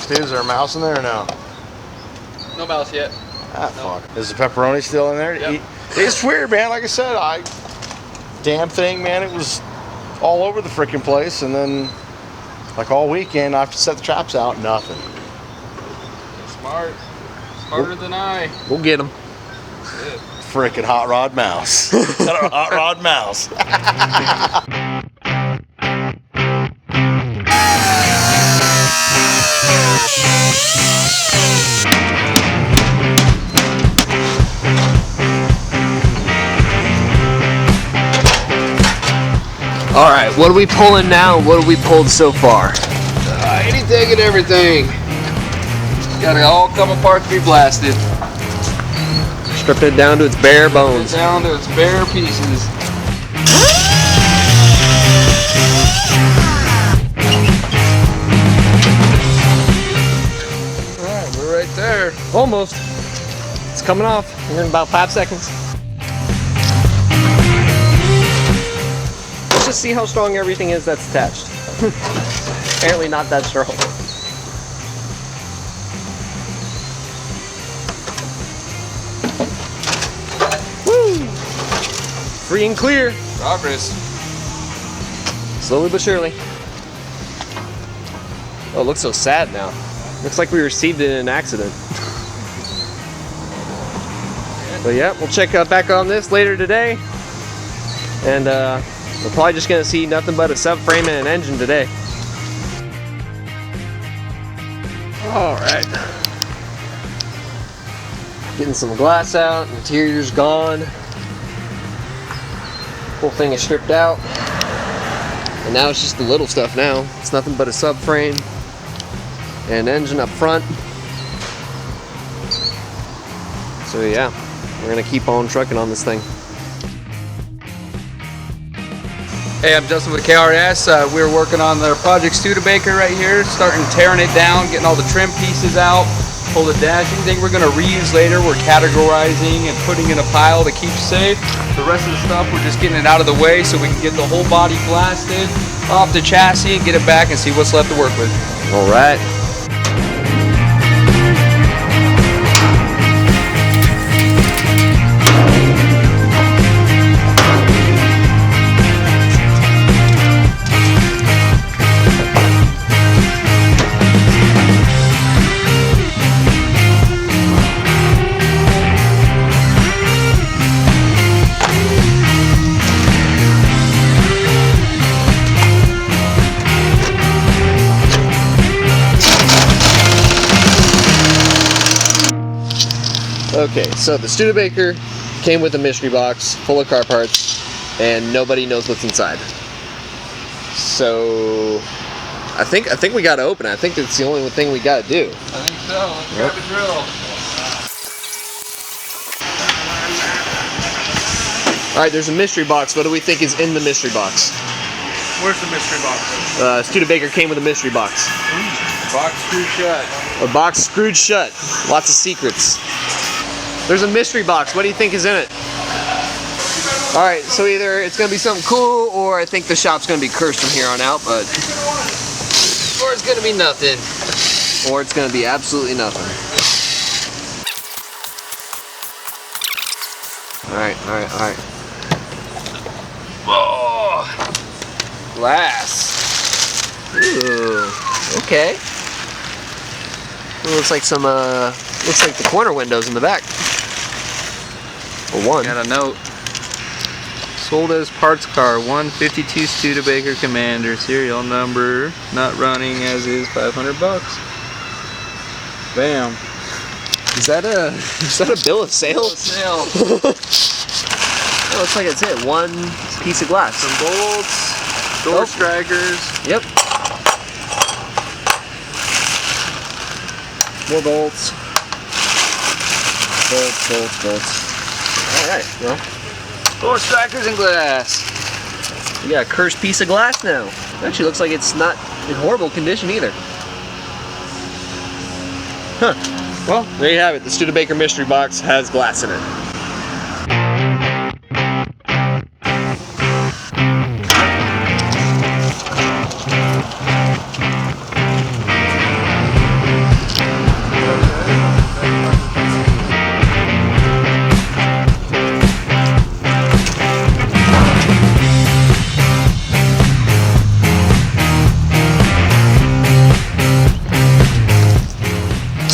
Dude, is there a mouse in there or no? No mouse yet. Ah, no. Fuck. Is the pepperoni still in there? Yep. It's weird, man. Like I said, damn thing, man. It was all over the freaking place, and then like all weekend, I have to set the traps out. Nothing. Smart. Smarter than I. We'll get them. Freaking hot rod mouse. Hot rod mouse. All right, what are we pulling now? What have we pulled so far? Anything and everything. Got it all come apart to be blasted. Stripping it down to its bare bones. Down to its bare pieces. Alright, we're right there. Almost. It's coming off. We're in about 5 seconds. Let's just see how strong everything is that's attached. Apparently not that strong. Woo! Free and clear. Progress. Slowly but surely. Oh, it looks so sad now. Looks like we received it in an accident. But yeah, we'll check back on this later today. And we're probably just gonna see nothing but a subframe and an engine today. All right. Getting some glass out, interior's gone. Whole thing is stripped out. And now it's just the little stuff now. It's nothing but a subframe and engine up front. So yeah, we're gonna keep on trucking on this thing. Hey, I'm Justin with KRS. We're working on the Project Studebaker right here, starting tearing it down, getting all the trim pieces out, pull the dash. Anything we're going to reuse later, we're categorizing and putting in a pile to keep safe. The rest of the stuff, we're just getting it out of the way so we can get the whole body blasted off the chassis and get it back and see what's left to work with. All right. Okay, so the Studebaker came with a mystery box full of car parts, and nobody knows what's inside. So I think we got to open it. I think that's the only thing we got to do. I think so. Let's grab a drill. All right, there's a mystery box. What do we think is in the mystery box? Where's the mystery box? Studebaker came with a mystery box. Box screwed shut. A box screwed shut. Lots of secrets. There's a mystery box. What do you think is in it? All right, so either it's gonna be something cool, or I think the shop's gonna be cursed from here on out, but or it's gonna be nothing, or it's gonna be absolutely nothing. All right. Oh, glass. Ooh, okay. It looks like some looks like the corner windows in the back. Or one. Got a note. Sold as parts car, 152 Studebaker Commander, serial number, not running as is, $500. Bam. Is that a bill of sale? Bill of sale. It looks like it's it. One piece of glass. Some bolts, door strikers. Yep. More bolts. Bolts. Alright, well. Door strikers and glass. We got a cursed piece of glass now. It actually looks like it's not in horrible condition either. Huh. Well, there you have it. The Studebaker mystery box has glass in it.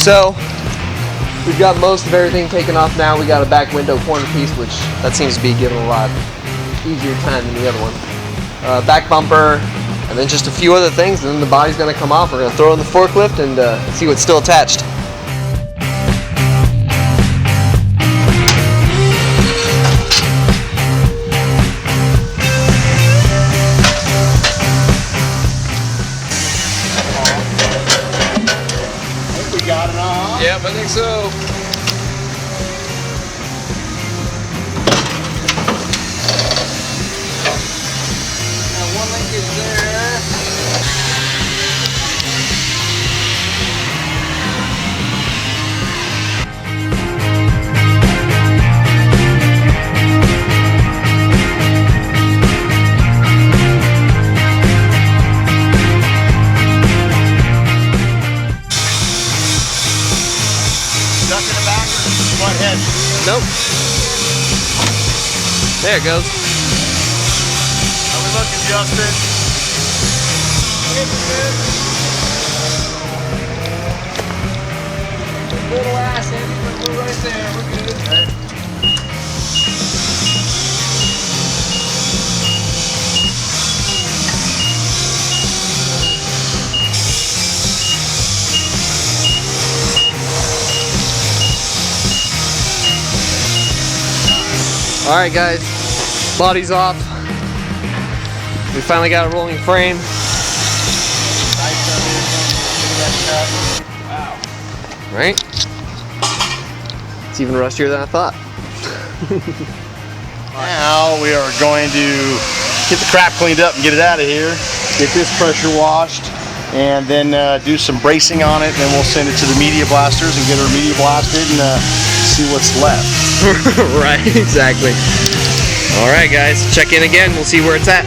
So we've got most of everything taken off now. We got a back window corner piece, which that seems to be giving a lot easier time than the other one. Back bumper, and then just a few other things, and then the body's gonna come off. We're gonna throw it in the forklift and see what's still attached. Got it on. Yep, I think so. Now one link is there. Stuck in the back or butt head? Nope. There it goes. How we looking, Justin? Little ass in, but we're right there. We're good. All right, guys, body's off. We finally got a rolling frame. Wow. Right? It's even rustier than I thought. Now we are going to get the crap cleaned up and get it out of here. Get this pressure washed, and then do some bracing on it. Then we'll send it to the media blasters and get her media blasted and see what's left. Right, exactly. All right, guys, check in again. We'll see where it's at.